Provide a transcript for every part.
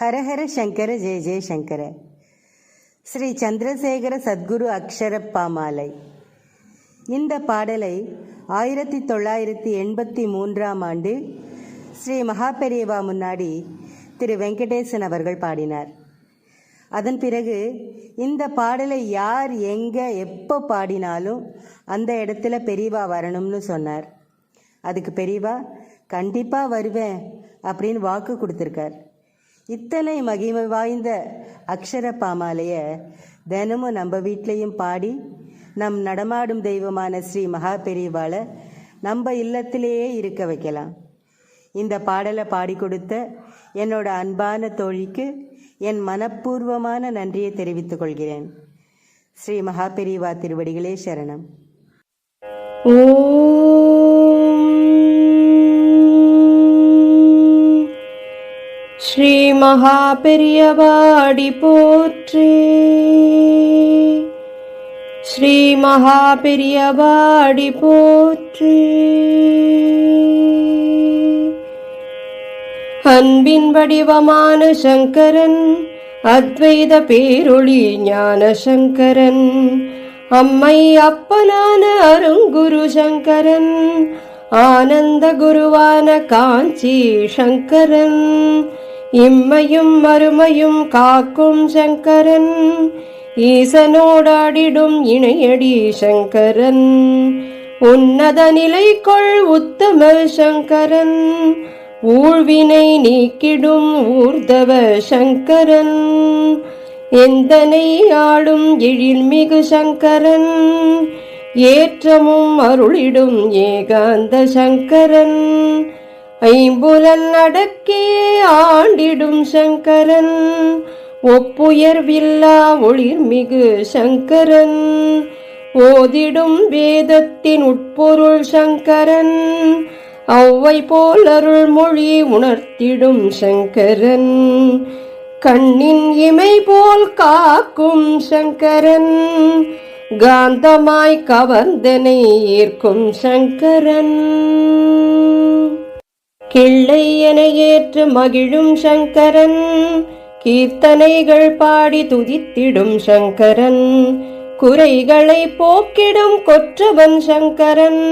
ஹரஹர சங்கர ஜெய ஜெயசங்கர. ஸ்ரீ சந்திரசேகர சத்குரு அக்ஷரப்பாமாலை. இந்த பாடலை 1983 ஸ்ரீ மகாபெரியவா முன்னாடி திரு வெங்கடேசன் அவர்கள் பாடினார். அதன் பிறகு இந்த பாடலை யார் எங்கே எப்போ பாடினாலும் அந்த இடத்துல பெரியவா வரணும்னு சொன்னார். அதுக்கு பெரியவா கண்டிப்பாக வருவேன் அப்படின்னு வாக்கு கொடுத்துருக்கார். இத்தனை மகிமை வாய்ந்த அக்ஷர பாமாலையை தினமும் நம்ம வீட்லேயும் பாடி நம் நடமாடும் தெய்வமான ஸ்ரீ மகாபெரிவாளை நம்ம இல்லத்திலேயே இருக்க வைக்கலாம். இந்த பாடலை பாடி கொடுத்த என்னோட அன்பான தோழிக்கு என் மனப்பூர்வமான நன்றியை தெரிவித்துக் கொள்கிறேன். ஸ்ரீ மகாபெரிவா திருவடிகளே சரணம். ஸ்ரீ மகாபெரியவாடி போற்றி, ஸ்ரீ மகாபெரியவாடி போற்றி. அன்பின் வடிவமான சங்கரன், அத்வைத பேரொளி ஞான சங்கரன், அம்மை அப்பனான அருங்குரு சங்கரன், ஆனந்த குருவான காஞ்சி சங்கரன், இம்மையும் மறுமையும் காக்கும் சங்கரன், ஈசனோடாடிடும் இணையடி சங்கரன், உன்னத நிலைக்குள் உத்தம சங்கரன், ஊழ்வினை நீக்கிடும் ஊர்தவ சங்கரன், எந்தனை ஆளும் எழில்மிகு சங்கரன், ஏற்றமும் அருளிடும் ஏகாந்த சங்கரன், ஐம்புலன் அடக்கே ஆண்டிடும் சங்கரன், ஒப்புயர்வில்லா ஒளிர்மிகு சங்கரன், ஓதிடும் வேதத்தின் உட்பொருள் சங்கரன், ஒளவை போல் அருள்மொழி உணர்த்திடும் சங்கரன், கண்ணின் இமை போல் காக்கும் சங்கரன், காந்தமாய் கவர்ந்தனை ஈர்க்கும் சங்கரன், கிள்ளை என ஏற்று மகிழும் சங்கரன், கீர்த்தனைகள் பாடி துதித்திடும் சங்கரன், குறைகளை போக்கிடும் கொற்றவன் சங்கரன்,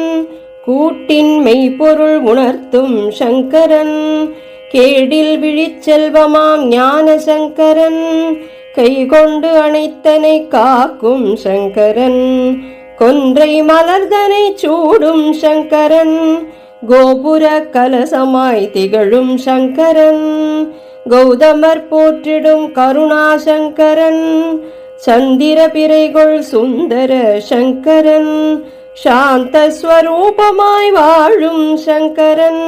கூட்டின் மெய்ப்பொருள் உணர்த்தும் சங்கரன், கேடில் விழிச்செல்வமாம் ஞான சங்கரன், கைகொண்டு அனைத்தனை காக்கும் சங்கரன், கொன்றை மலர்தனை சூடும் சங்கரன், கோபுர கலசமாய் திகழும் சங்கரன், கௌதமர் போற்றிடும் கருணா சங்கரன், சந்திர பிறைகொள் சுந்தர சங்கரன், சாந்த ஸ்வரூபமாய் வாழும் சங்கரன்,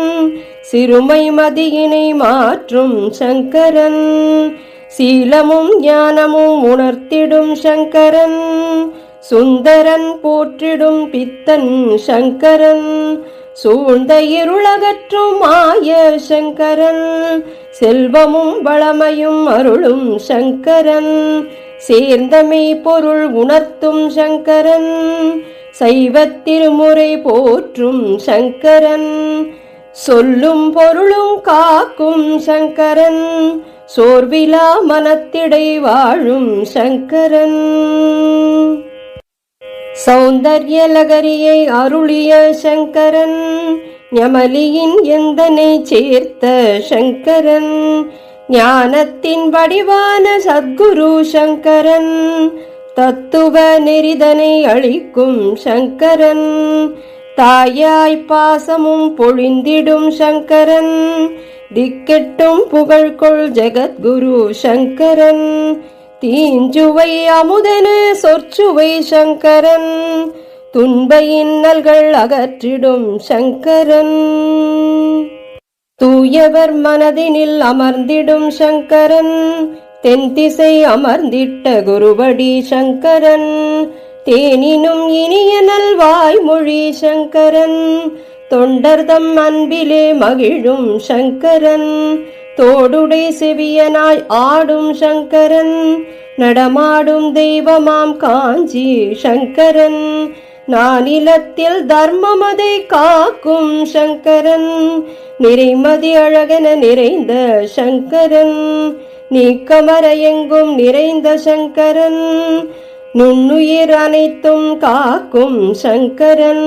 சிறுமை மதியினை மாற்றும் சங்கரன், சீலமும் ஞானமும் உணர்த்திடும் சங்கரன், சுந்தரன் போற்றிடும் பித்தன் சங்கரன், சூழ்ந்த இருளகற்றும் மாய சங்கரன், செல்வமும் வளமையும் அருளும் சங்கரன், சேர்ந்தமை பொருள் உணர்த்தும் சங்கரன், சைவத் திருமுறை போற்றும் சங்கரன், சொல்லும் பொருளும் காக்கும் சங்கரன், சோர்விலா மனத்திடை வாழும் சங்கரன், சௌந்தர்ய லகரியை அருளிய சங்கரன், ஞமலியின் எந்தனை சேர்த்த சங்கரன், ஞானத்தின் வடிவான சத்குரு சங்கரன், தத்துவ நெறிதனை அளிக்கும் சங்கரன், தாயாய் பாசமும் பொழிந்திடும் சங்கரன், திக்கெட்டும் புகழ்கொள் ஜெகத்குரு சங்கரன், தீஞ்சுவை அமுதன சொற்சுவை சங்கரன், துன்ப இன்னல்கள் அகற்றிடும் சங்கரன், தூயவர் மனதினில் அமர்ந்திடும் சங்கரன், தென்திசை அமர்ந்திட்ட குருவடி சங்கரன், தேனினும் இனிய நல்வாய்மொழி சங்கரன், தொண்டர்தம் அன்பிலே மகிழும் சங்கரன், தோடுடை செவியனாய் ஆடும் சங்கரன், நடமாடும் தெய்வமாம் காஞ்சி சங்கரன், நானிலத்தில் தர்மமதை காக்கும் சங்கரன், நிறைமதி அழகென நிறைந்த சங்கரன், நீக்கமர எங்கும் நிறைந்த சங்கரன், நுண்ணுயிர் அனைத்தும் காக்கும் சங்கரன்,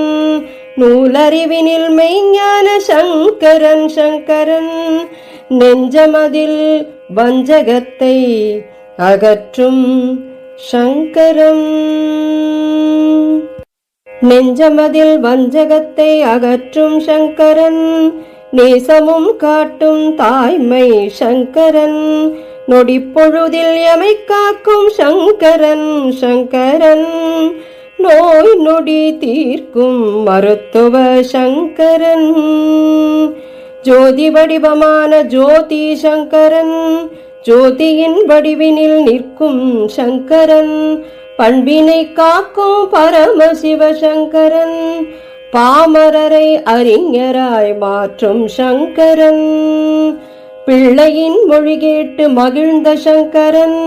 நூலறிவினில் மெய்ஞான சங்கரன் சங்கரன், நெஞ்சமதில் வஞ்சகத்தை அகற்றும் சங்கரன். நெஞ்சமதில் வஞ்சகத்தை அகற்றும் சங்கரன், நேசமும் காட்டும் தாய்மை சங்கரன், நொடிப்பொழுதில் எமை காக்கும் சங்கரன் சங்கரன், நோய் நொடி தீர்க்கும் மருத்துவ சங்கரன், ஜோதி வடிவமான ஜோதி சங்கரன், ஜோதியின் வடிவினில் நிற்கும் சங்கரன், பண்பினை காக்கும் பரமசிவ சங்கரன், பாமரரை அறிஞராய் மாற்றும் சங்கரன், பிள்ளையின் மொழி கேட்டு மகிழ்ந்த சங்கரன்,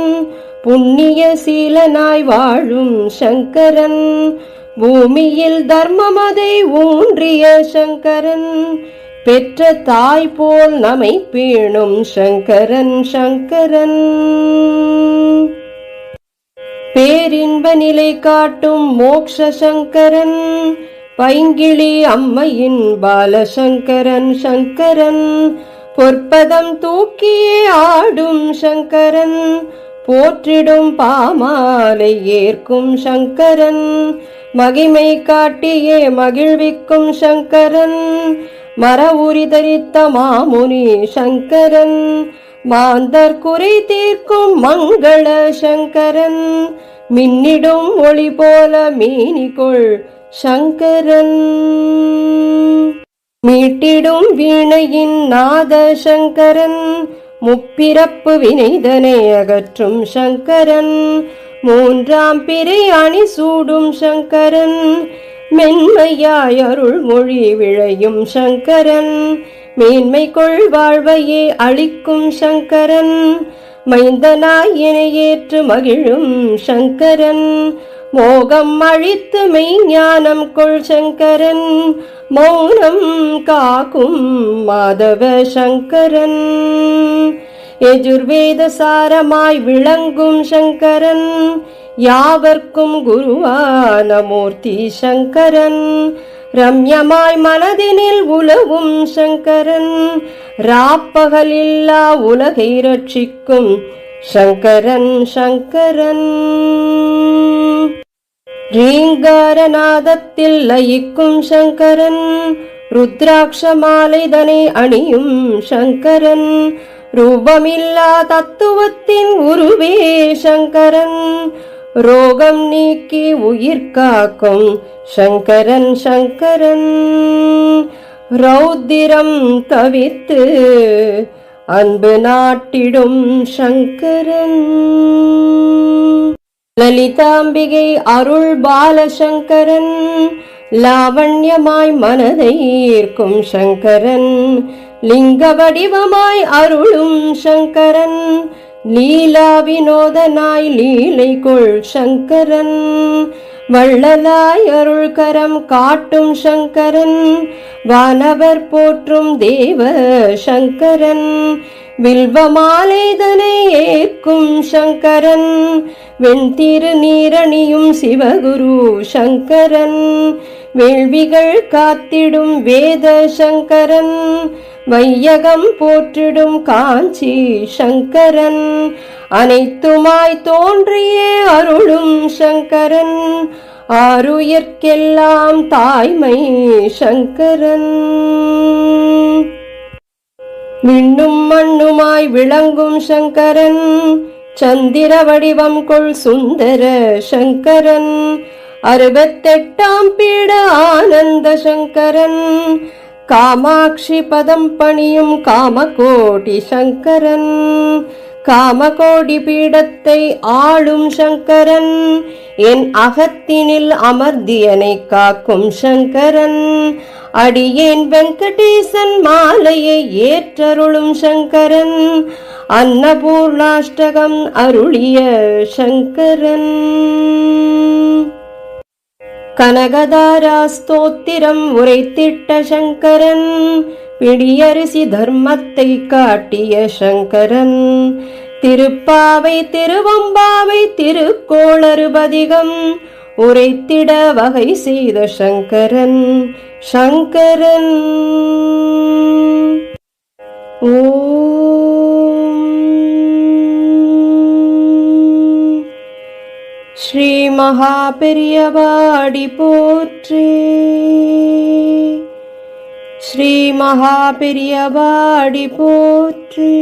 புண்ணிய சீலனாய் வாழும் சங்கரன், பூமியில் தர்மமதை ஊன்றிய சங்கரன், பெற்ற தாய் போல் நம்மை பேணும் சங்கரன் சங்கரன், பேரின்ப நிலை காட்டும் மோக்ஷ சங்கரன், பைங்கிளி அம்மையின் பாலசங்கரன் சங்கரன், பொற்பதம் தூக்கியே ஆடும் சங்கரன், போற்றிடும் பாமாலை ஏற்கும் சங்கரன், மகிமை காட்டியே மகிழ்விக்கும் சங்கரன், மர உரி தரித்த மாமுனி சங்கரன், மாந்தர் குறை தீர்க்கும் மங்கள சங்கரன், மின்னிடும் ஒளி போல மீனிகொள் சங்கரன், மீட்டிடும் வீணையின் நாத சங்கரன், முப்பிறப்பு வினைதனை அகற்றும் சங்கரன், மூன்றாம் பிறை அணி சூடும் சங்கரன், மென்மையாய் அருள் மொழி விழையும் சங்கரன், மேன்மை கொள் வாழ்வையே அளிக்கும் சங்கரன், மைந்தனாய் என ஏற்று மகிழும் சங்கரன், மோகம் அழித்து மெய்ஞானம் கொள் சங்கரன், மௌனம் காக்கும் மாதவ சங்கரன், எஜுர்வேத சாரமாய் விளங்கும் சங்கரன், யாவர்க்கும் குருவான மூர்த்தி சங்கரன், ரம்யமாய் மனதினில் உலவும் சங்கரன், ராப்பகலில்லா உலகை ரட்சிக்கும் சங்கரன் சங்கரன், ரீங்காரநாதத்தில் லயிக்கும் சங்கரன், ருத்ராட்ச மாலைதனை அணியும் சங்கரன், ரூபமில்லா தத்துவத்தின் உருவே சங்கரன், ரோகம் நீக்கி உயிர் காக்கும் சங்கரன் சங்கரன், ரௌத்திரம் தவித்து அன்பு நாட்டிடும் சங்கரன், லலிதாம்பிகை அருள் பாலசங்கரன், லாவண்யமாய் மனதை ஈர்க்கும் சங்கரன், லிங்க வடிவமாய் அருளும் சங்கரன், லீலா வினோதனாய் லீலை கொள் சங்கரன், வள்ளலாய் அருள் கரம் காட்டும் சங்கரன், வானவர் போற்றும் தேவ சங்கரன், வில்வமாலைதனை ஏற்கும் சங்கரன், வெண்திரு நீரணியும் சிவகுரு சங்கரன், வேள்விகள் காத்திடும் வேத சங்கரன், வையகம் போற்றிடும் காஞ்சி சங்கரன், அனைத்துமாய் தோன்றியே அருளும் சங்கரன், ஆருயிர்க்கெல்லாம் தாய்மை சங்கரன், விண்ணும் மண்ணுமாய் விளங்கும் சங்கரன், சந்திர வடிவம் கொள் சுந்தர சங்கரன், 68ஆம் பீட ஆனந்த சங்கரன், காமாட்சி பதம் பணியும் காமகோடி சங்கரன், காமகோடி பீடத்தை ஆளும் சங்கரன், என் அகத்தினில் அமர்ந்தியனை காக்கும் சங்கரன், அடியேன் வெங்கடேசன் மாலையை ஏற்றருளும் சங்கரன், அன்னபூர்ணாஷ்டகம் அருளிய சங்கரன், கனகதாரா ஸ்தோத்திரம் உரைத்திட்ட சங்கரன், பிடியரிசி தர்மத்தை காட்டிய சங்கரன், திருப்பாவை திருவம்பாவை திருக்கோளறுபதிகம் உரைத்திட வகை செய்த சங்கரன் சங்கரன். ஸ்ரீ மகா பெரியவாடி போற்றி, ஸ்ரீ மகா பெரியவாடி போற்றி.